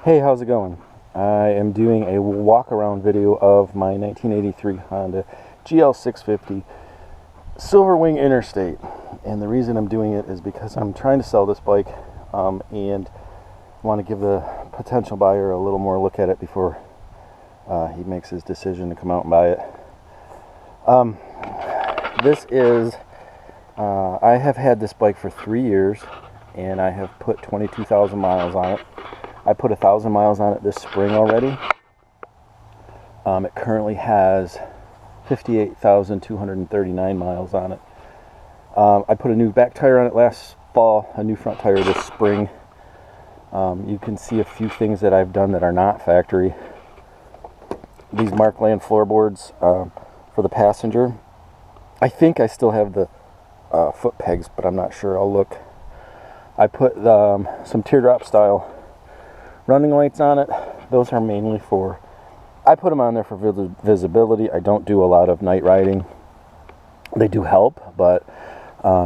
Hey, how's it going? I am doing a walk around video of my 1983 Honda GL650 Silverwing Interstate, and the reason I'm doing it is because I'm trying to sell this bike and want to give the potential buyer a little more look at it before he makes his decision to come out and buy it. I have had this bike for 3 years and I have put 22,000 miles on it. I put 1,000 miles on it this spring already. It currently has 58,239 miles on it. I put a new back tire on it last fall, a new front tire this spring. You can see a few things that I've done that are not factory. These Markland floorboards for the passenger. I think I still have the foot pegs, but I'm not sure. I'll look. I put some teardrop style running lights on it. Those are mainly for, I put them on there for visibility. I don't do a lot of night riding. They do help, but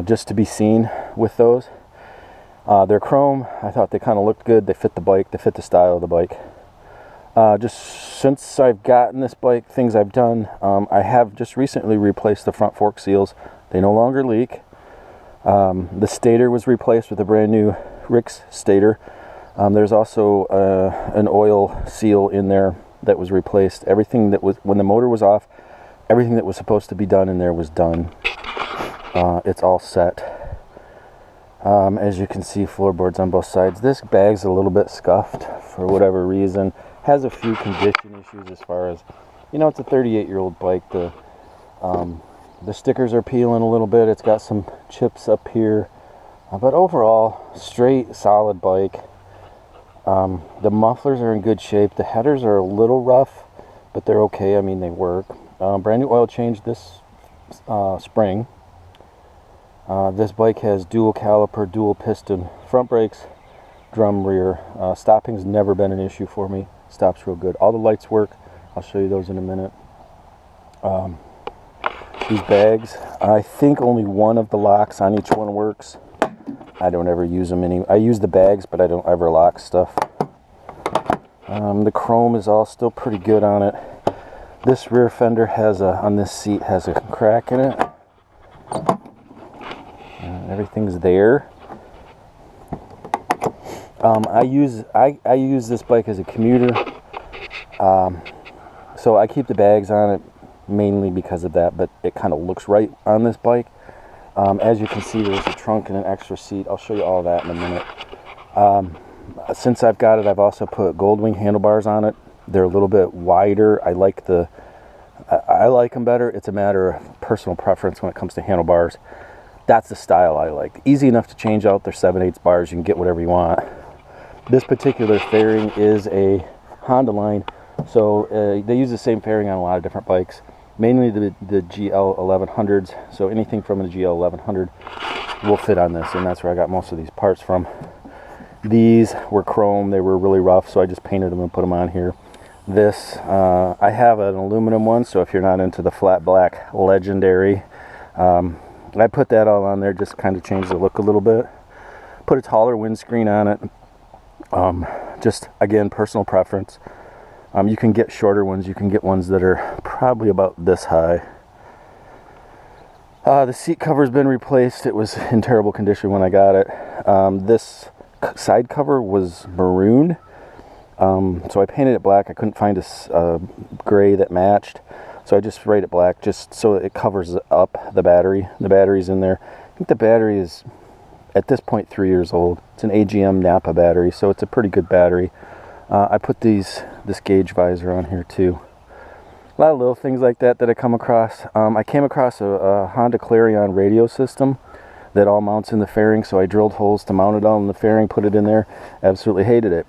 just to be seen with those. They're chrome. I thought they kind of looked good. They fit the bike. They fit the style of the bike. Just since I've gotten this bike, things I've done, I have just recently replaced the front fork seals. They no longer leak. The stator was replaced with a brand new Rix stator. There's also an oil seal in there that was replaced. Everything that was, when the motor was off, everything that was supposed to be done in there was done. It's all set. As you can see, floorboards on both sides. This bag's a little bit scuffed for whatever reason. Has a few condition issues as far as, you know, it's a 38-year-old bike. The stickers are peeling a little bit. It's got some chips up here. But overall, straight, solid bike. The mufflers are in good shape. The headers are a little rough, but they're okay. I mean, they work. Brand new oil change this spring. This bike has dual caliper, dual piston front brakes, drum rear. Stopping's never been an issue for me. Stops real good. All the lights work. I'll show you those in a minute. These bags, I think only one of the locks on each one works. I don't ever use them I use the bags, but I don't ever lock stuff. The chrome is all still pretty good on it. This rear fender has on this seat has a crack in it. Everything's there. I use this bike as a commuter, so I keep the bags on it mainly because of that, but it kind of looks right on this bike. As you can see, there's a trunk and an extra seat. I'll show you all that in a minute. Since I've got it, I've also put Goldwing handlebars on it. They're a little bit wider. I like them better. It's a matter of personal preference when it comes to handlebars. That's the style I like. Easy enough to change out. They're 7/8 bars. You can get whatever you want. This particular fairing is a Honda line, so they use the same fairing on a lot of different bikes. Mainly the GL1100s, so anything from the GL1100 will fit on this, and that's where I got most of these parts from. These were chrome. They were really rough, so I just painted them and put them on here. This, I have an aluminum one, so if you're not into the flat black Legendary, I put that all on there, just kind of change the look a little bit. Put a taller windscreen on it. Just, again, personal preference. You can get shorter ones. You can get ones that are probably about this high. The seat cover's been replaced. It was in terrible condition when I got it. This side cover was maroon, so I painted it black. I couldn't find a gray that matched, so I just sprayed it black just so it covers up the battery. The battery's in there. I think the battery is, at this point, 3 years old. It's an AGM Napa battery, so it's a pretty good battery. I put this gauge visor on here too. A lot of little things like that I come across. I came across a Honda Clarion radio system that all mounts in the fairing, so I drilled holes to mount it all in the fairing, put it in there. Absolutely hated it.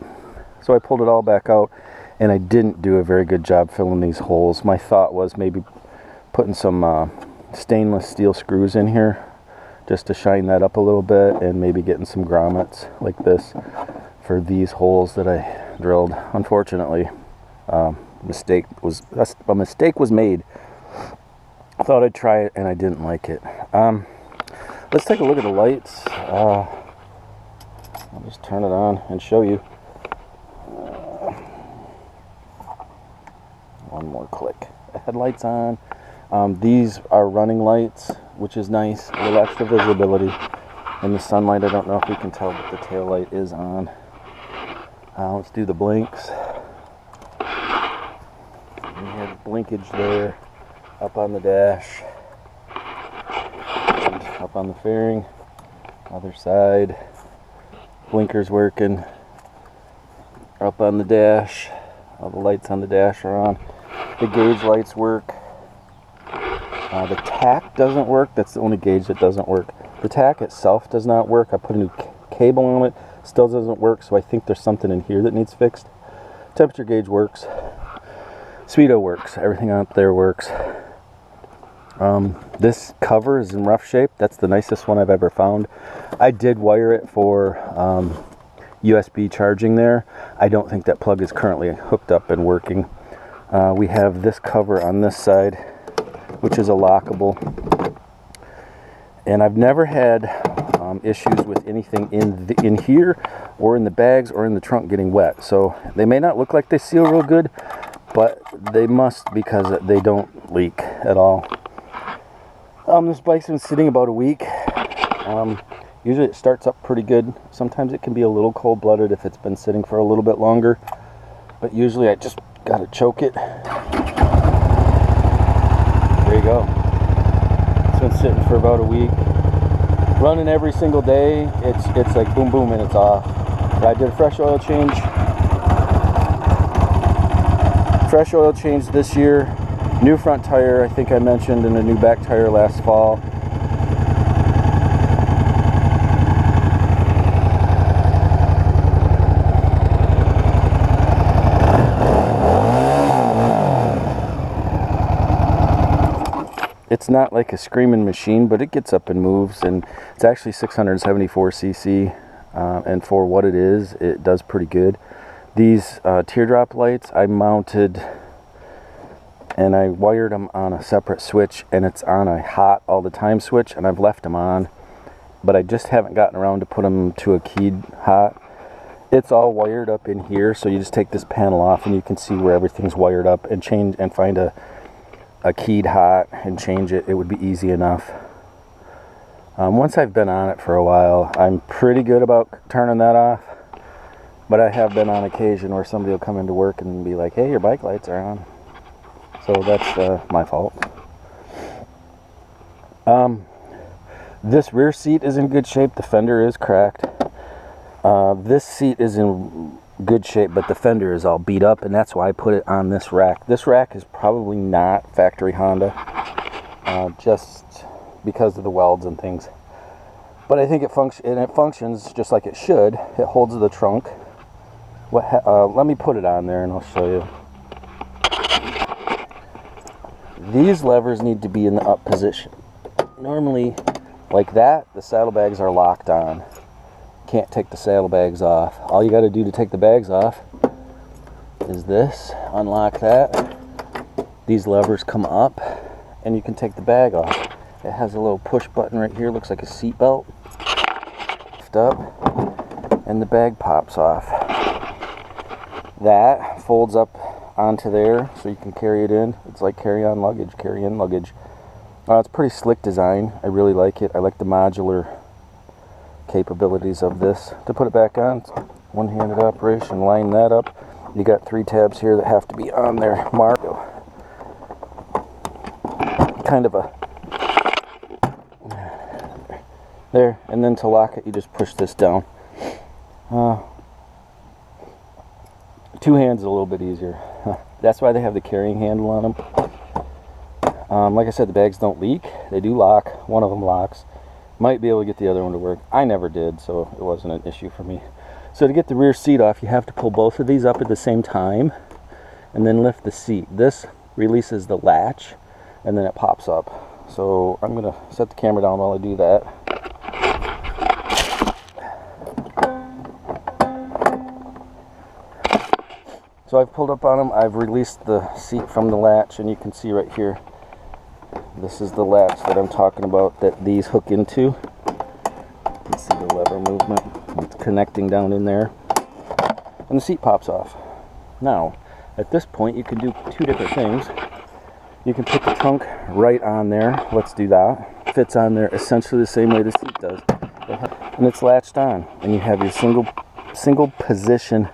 So I pulled it all back out, and I didn't do a very good job filling these holes. My thought was maybe putting some stainless steel screws in here just to shine that up a little bit, and maybe getting some grommets like this for these holes that I drilled. Unfortunately, a mistake was made. I thought I'd try it and I didn't like it. Let's take a look at the lights. I'll just turn it on and show you. click. Headlights on. These are running lights, which is nice. A little extra visibility. In the sunlight, I don't know if we can tell, but the tail light is on. Let's do the blinks. We have blinkage there, up on the dash, and up on the fairing. Other side, blinkers working. Up on the dash, all the lights on the dash are on. The gauge lights work. The tack doesn't work. That's the only gauge that doesn't work. The tack itself does not work. I put a new cable on it. Still doesn't work, so I think there's something in here that needs fixed. Temperature gauge works. Speedo works. Everything out there works. This cover is in rough shape. That's the nicest one I've ever found. I did wire it for USB charging there. I don't think that plug is currently hooked up and working. We have this cover on this side, which is a lockable. And I've never had issues with anything in here or in the bags or in the trunk getting wet. So they may not look like they seal real good, but they must, because they don't leak at all. This bike's been sitting about a week. Usually it starts up pretty good. Sometimes it can be a little cold-blooded if it's been sitting for a little bit longer. But usually I just gotta choke it. There you go. It's been sitting for about a week. Running every single day, it's like boom boom and it's off. But I did a fresh oil change. Fresh oil change this year. New front tire, I think I mentioned, and a new back tire last fall. It's not like a screaming machine, but it gets up and moves, and it's actually 674 cc, and for what it is, it does pretty good. These teardrop lights I mounted, and I wired them on a separate switch, and it's on a hot all the time switch, and I've left them on, but I just haven't gotten around to put them to a keyed hot. It's all wired up in here, so you just take this panel off and you can see where everything's wired up, and change and find a keyed hot and change it. It would be easy enough. Once I've been on it for a while, I'm pretty good about turning that off, but I have been on occasion where somebody will come into work and be like, hey, your bike lights are on. So that's my fault. This rear seat is in good shape. The fender is cracked. This seat is in good shape, but the fender is all beat up, and that's why I put it on this rack. This rack is probably not factory Honda, just because of the welds and things. But I think it functions just like it should. It holds the trunk. Let me put it on there and I'll show you. These levers need to be in the up position. Normally, like that, the saddlebags are locked on. Can't take the saddlebags off. All you got to do to take the bags off is this. Unlock that. These levers come up, and you can take the bag off. It has a little push button right here. Looks like a seat belt. Lift up, and the bag pops off. That folds up onto there, so you can carry it in. It's like carry-on luggage, carry-in luggage. It's pretty slick design. I really like it. I like the modular capabilities of this. To put it back on, one-handed operation. Line that up. You got 3 tabs here that have to be on there. Mark. Kind of a there, and then to lock it, you just push this down. 2 hands is a little bit easier. That's why they have the carrying handle on them. Like I said, the bags don't leak. They do lock. One of them locks. Might be able to get the other one to work. I never did, so it wasn't an issue for me. So to get the rear seat off, you have to pull both of these up at the same time and then lift the seat. This releases the latch and then it pops up. So I'm going to set the camera down while I do that. So I've pulled up on them. I've released the seat from the latch, and you can see right here, this is the latch that I'm talking about that these hook into. You can see the lever movement. It's connecting down in there. And the seat pops off. Now, At this point, you can do two different things. You can put the trunk right on there. Let's do that. Fits on there essentially the same way the seat does. And it's latched on. And you have your single position,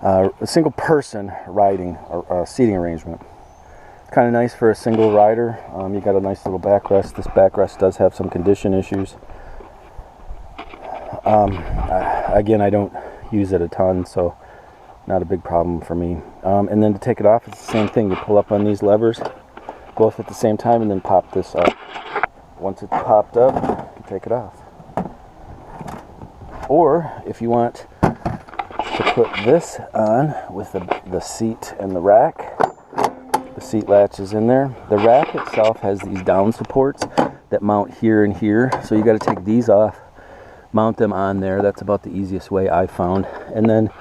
a single person riding seating arrangement. It's kind of nice for a single rider. You got a nice little backrest. This backrest does have some condition issues. Again, I don't use it a ton, so not a big problem for me. And then to take it off, it's the same thing. You pull up on these levers both at the same time and then pop this up. Once it's popped up, you can take it off. Or if you want to put this on with the seat and the rack, the seat latch is in there. The rack itself has these down supports that mount here and here, so you got to take these off, mount them on there. That's about the easiest way I found. And then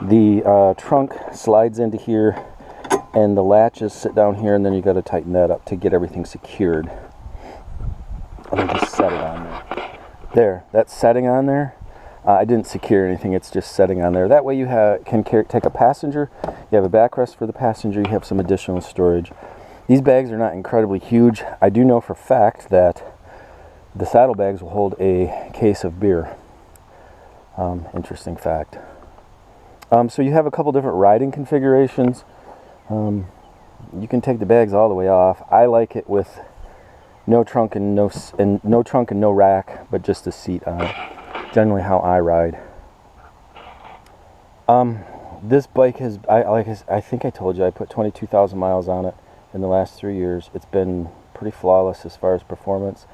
the trunk slides into here, and the latches sit down here, and then you got to tighten that up to get everything secured. And then just set it on there. There, that's setting on there. I didn't secure anything, it's just setting on there. That way you can take a passenger, you have a backrest for the passenger, you have some additional storage. These bags are not incredibly huge. I do know for a fact that the saddlebags will hold a case of beer. Interesting fact. So you have a couple different riding configurations. You can take the bags all the way off. I like it with no trunk and no rack, but just a seat on it. Generally how I ride. This bike has, I think I told you, I put 22,000 miles on it in the last 3 years. It's been pretty flawless as far as performance.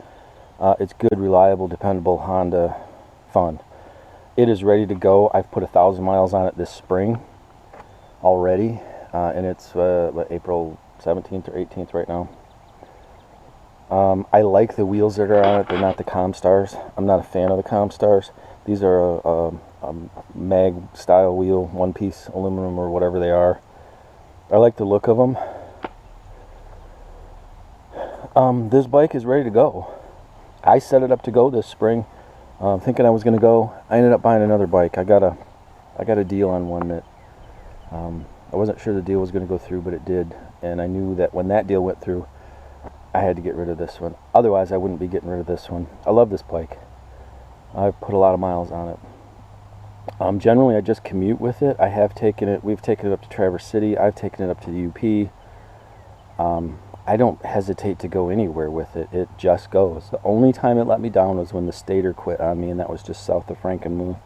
It's good, reliable, dependable Honda fun. It is ready to go. I've put 1,000 miles on it this spring already, and it's April 17th or 18th right now. I like the wheels that are on it. They're not the Comstars. I'm not a fan of the Comstars. These are a mag style wheel, one piece aluminum or whatever they are. I like the look of them. This bike is ready to go. I set it up to go this spring, thinking I was going to go. I ended up buying another bike. I got a deal on one that I wasn't sure the deal was going to go through, but it did. And I knew that when that deal went through, I had to get rid of this one. Otherwise, I wouldn't be getting rid of this one. I love this bike. I've put a lot of miles on it. Generally, I just commute with it. I have taken it. We've taken it up to Traverse City. I've taken it up to the UP. I don't hesitate to go anywhere with it. It just goes. The only time it let me down was when the stator quit on me, and that was just south of Frankenmuth.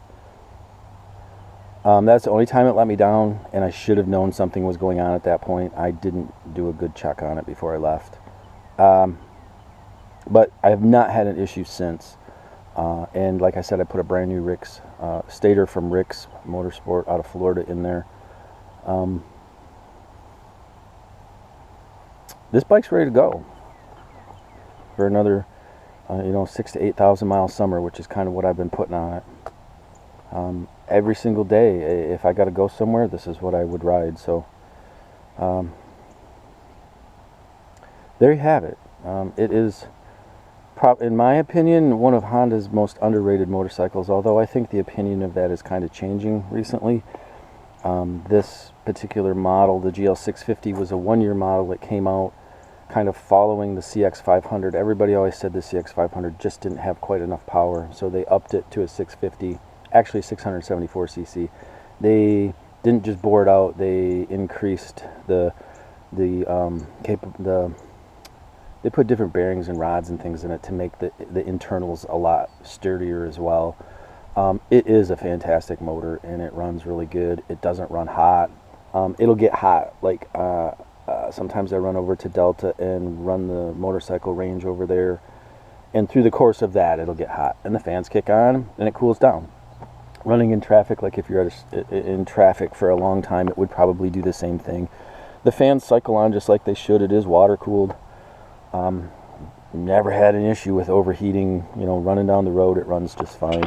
That's the only time it let me down, and I should have known something was going on at that point. I didn't do a good check on it before I left. But I have not had an issue since. And like I said, I put a brand new Rick's stator from Rick's Motorsport out of Florida in there. This bike's ready to go for another, 6,000 to 8,000 mile summer, which is kind of what I've been putting on it. Every single day, if I got to go somewhere, this is what I would ride. So there you have it. It is, in my opinion, one of Honda's most underrated motorcycles, although I think the opinion of that is kind of changing recently. This particular model, the GL650, was a one-year model that came out kind of following the CX500. Everybody always said the CX500 just didn't have quite enough power, so they upped it to a 650, actually 674cc. They didn't just bore it out, they increased they put different bearings and rods and things in it to make the internals a lot sturdier as well. It is a fantastic motor, and it runs really good. It doesn't run hot. It'll get hot. Like sometimes I run over to Delta and run the motorcycle range over there, and through the course of that, it'll get hot, and the fans kick on, and it cools down. Running in traffic, like if you're in traffic for a long time, it would probably do the same thing. The fans cycle on just like they should. It is water cooled. Never had an issue with overheating. Running down the road, it runs just fine.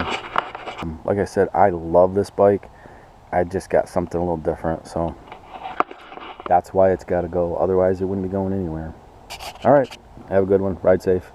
Like I said, I love this bike. I just got something a little different, so that's why it's got to go. Otherwise, it wouldn't be going anywhere. All right, have a good one. Ride safe.